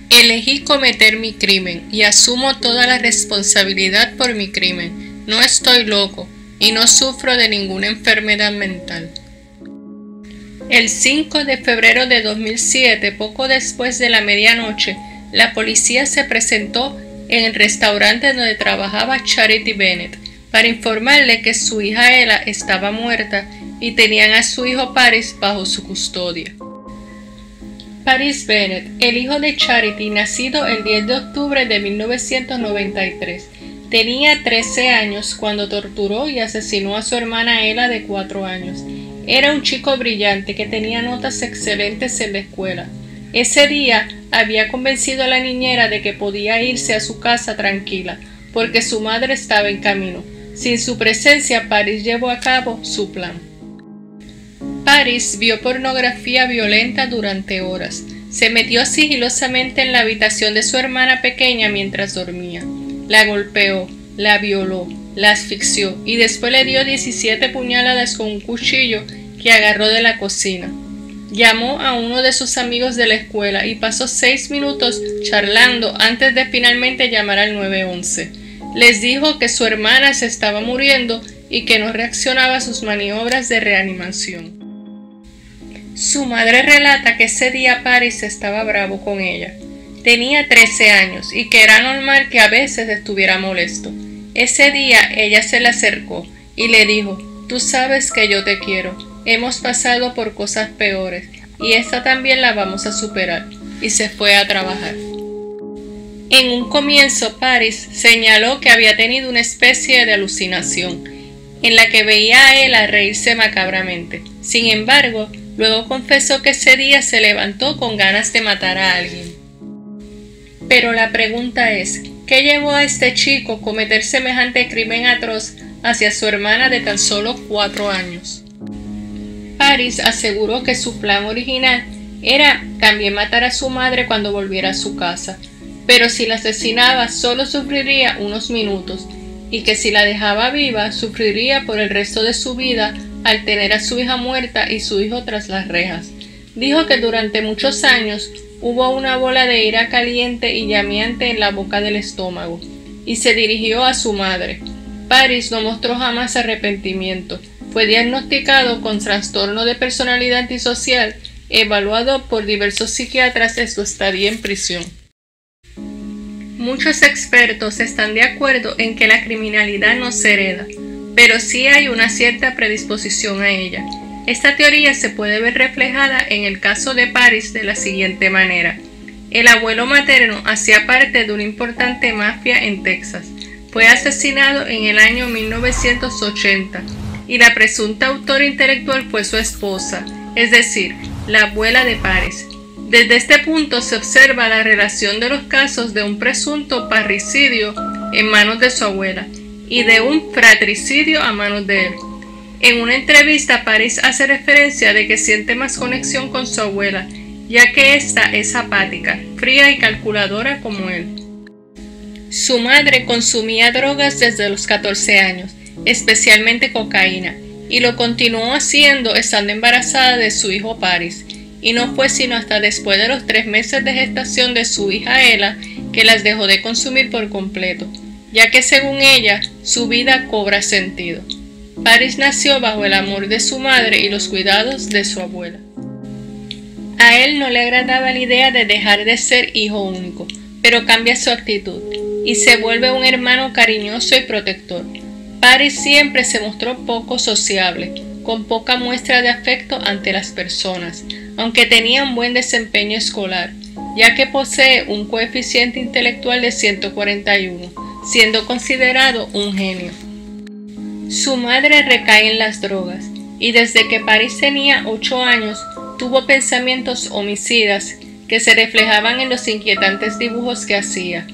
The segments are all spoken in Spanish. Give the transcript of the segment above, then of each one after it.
Elegí cometer mi crimen y asumo toda la responsabilidad por mi crimen. No estoy loco y no sufro de ninguna enfermedad mental. El 5 de febrero de 2007, poco después de la medianoche, la policía se presentó en el restaurante donde trabajaba Charity Bennett para informarle que su hija Ella estaba muerta y tenían a su hijo Paris bajo su custodia. Paris Bennett, el hijo de Charity, nacido el 10 de octubre de 1993, tenía 13 años cuando torturó y asesinó a su hermana Ella de 4 años. Era un chico brillante que tenía notas excelentes en la escuela. Ese día había convencido a la niñera de que podía irse a su casa tranquila, porque su madre estaba en camino. Sin su presencia, Paris llevó a cabo su plan. Paris vio pornografía violenta durante horas. Se metió sigilosamente en la habitación de su hermana pequeña mientras dormía. La golpeó, la violó, la asfixió y después le dio 17 puñaladas con un cuchillo que agarró de la cocina. Llamó a uno de sus amigos de la escuela y pasó 6 minutos charlando antes de finalmente llamar al 911. Les dijo que su hermana se estaba muriendo y que no reaccionaba a sus maniobras de reanimación. Su madre relata que ese día Paris estaba bravo con ella. Tenía 13 años y que era normal que a veces estuviera molesto. Ese día ella se le acercó y le dijo: «Tú sabes que yo te quiero. Hemos pasado por cosas peores y esta también la vamos a superar», y se fue a trabajar. En un comienzo, Paris señaló que había tenido una especie de alucinación, en la que veía a Ella reírse macabramente. Sin embargo, luego confesó que ese día se levantó con ganas de matar a alguien. Pero la pregunta es, ¿qué llevó a este chico a cometer semejante crimen atroz hacia su hermana de tan solo 4 años? Paris aseguró que su plan original era también matar a su madre cuando volviera a su casa, pero si la asesinaba solo sufriría unos minutos y que si la dejaba viva sufriría por el resto de su vida al tener a su hija muerta y su hijo tras las rejas. Dijo que durante muchos años hubo una bola de ira caliente y llameante en la boca del estómago, y se dirigió a su madre. Paris no mostró jamás arrepentimiento. Fue diagnosticado con trastorno de personalidad antisocial, evaluado por diversos psiquiatras en su estadía en prisión. Muchos expertos están de acuerdo en que la criminalidad no se hereda, pero sí hay una cierta predisposición a ella. Esta teoría se puede ver reflejada en el caso de Paris de la siguiente manera. El abuelo materno hacía parte de una importante mafia en Texas. Fue asesinado en el año 1980 y la presunta autora intelectual fue su esposa, es decir, la abuela de Paris. Desde este punto se observa la relación de los casos de un presunto parricidio en manos de su abuela y de un fratricidio a manos de él. En una entrevista, Paris hace referencia de que siente más conexión con su abuela, ya que ésta es apática, fría y calculadora como él. Su madre consumía drogas desde los 14 años, especialmente cocaína, y lo continuó haciendo estando embarazada de su hijo Paris, y no fue sino hasta después de los 3 meses de gestación de su hija Ella que las dejó de consumir por completo, ya que según ella, su vida cobra sentido. Paris nació bajo el amor de su madre y los cuidados de su abuela. A él no le agradaba la idea de dejar de ser hijo único, pero cambia su actitud y se vuelve un hermano cariñoso y protector. Paris siempre se mostró poco sociable, con poca muestra de afecto ante las personas, aunque tenía un buen desempeño escolar, ya que posee un coeficiente intelectual de 141, siendo considerado un genio. Su madre recae en las drogas, y desde que Paris tenía 8 años, tuvo pensamientos homicidas que se reflejaban en los inquietantes dibujos que hacía,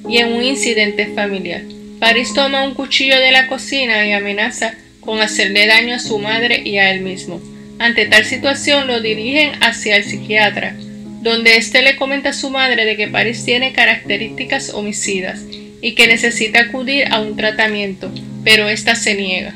y en un incidente familiar. Paris toma un cuchillo de la cocina y amenaza con hacerle daño a su madre y a él mismo. Ante tal situación lo dirigen hacia el psiquiatra, donde éste le comenta a su madre de que Paris tiene características homicidas y que necesita acudir a un tratamiento, pero ésta se niega.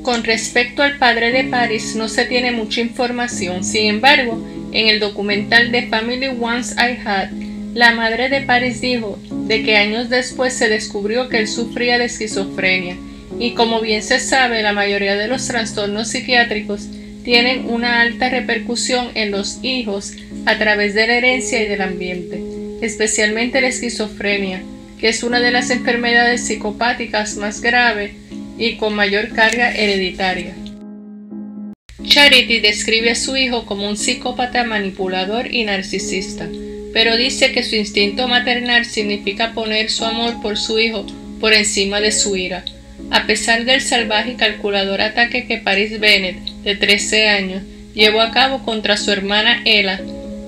Con respecto al padre de Paris no se tiene mucha información, sin embargo, en el documental The Family Once I Had, La madre de Paris dijo de que años después se descubrió que él sufría de esquizofrenia y como bien se sabe, la mayoría de los trastornos psiquiátricos tienen una alta repercusión en los hijos a través de la herencia y del ambiente, especialmente la esquizofrenia, que es una de las enfermedades psicopáticas más graves y con mayor carga hereditaria. Charity describe a su hijo como un psicópata manipulador y narcisista, pero dice que su instinto maternal significa poner su amor por su hijo por encima de su ira. A pesar del salvaje y calculador ataque que Paris Bennett, de 13 años, llevó a cabo contra su hermana Ella,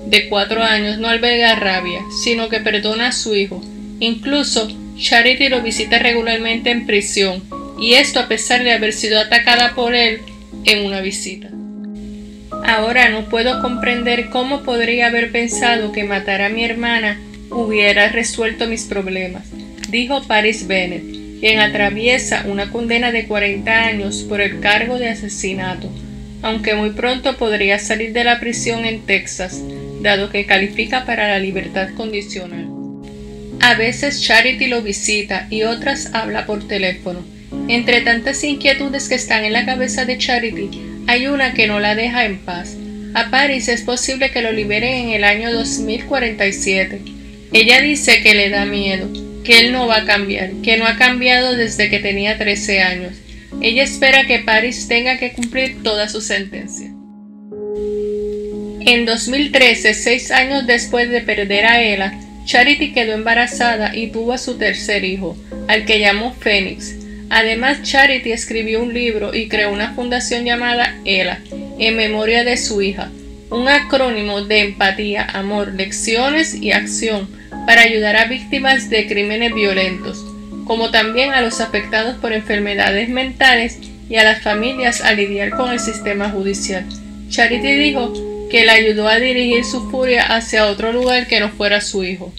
de 4 años, no alberga rabia, sino que perdona a su hijo. Incluso, Charity lo visita regularmente en prisión, y esto a pesar de haber sido atacada por él en una visita. Ahora no puedo comprender cómo podría haber pensado que matar a mi hermana hubiera resuelto mis problemas, dijo Paris Bennett, quien atraviesa una condena de 40 años por el cargo de asesinato, aunque muy pronto podría salir de la prisión en Texas, dado que califica para la libertad condicional. A veces Charity lo visita y otras habla por teléfono. Entre tantas inquietudes que están en la cabeza de Charity, hay una que no la deja en paz. A Paris es posible que lo liberen en el año 2047. Ella dice que le da miedo, que él no va a cambiar, que no ha cambiado desde que tenía 13 años. Ella espera que Paris tenga que cumplir toda su sentencia. En 2013, 6 años después de perder a Ella, Charity quedó embarazada y tuvo a su tercer hijo, al que llamó Phoenix. Además, Charity escribió un libro y creó una fundación llamada Ella, en memoria de su hija, un acrónimo de empatía, amor, lecciones y acción para ayudar a víctimas de crímenes violentos, como también a los afectados por enfermedades mentales y a las familias a lidiar con el sistema judicial. Charity dijo que le ayudó a dirigir su furia hacia otro lugar que no fuera su hijo.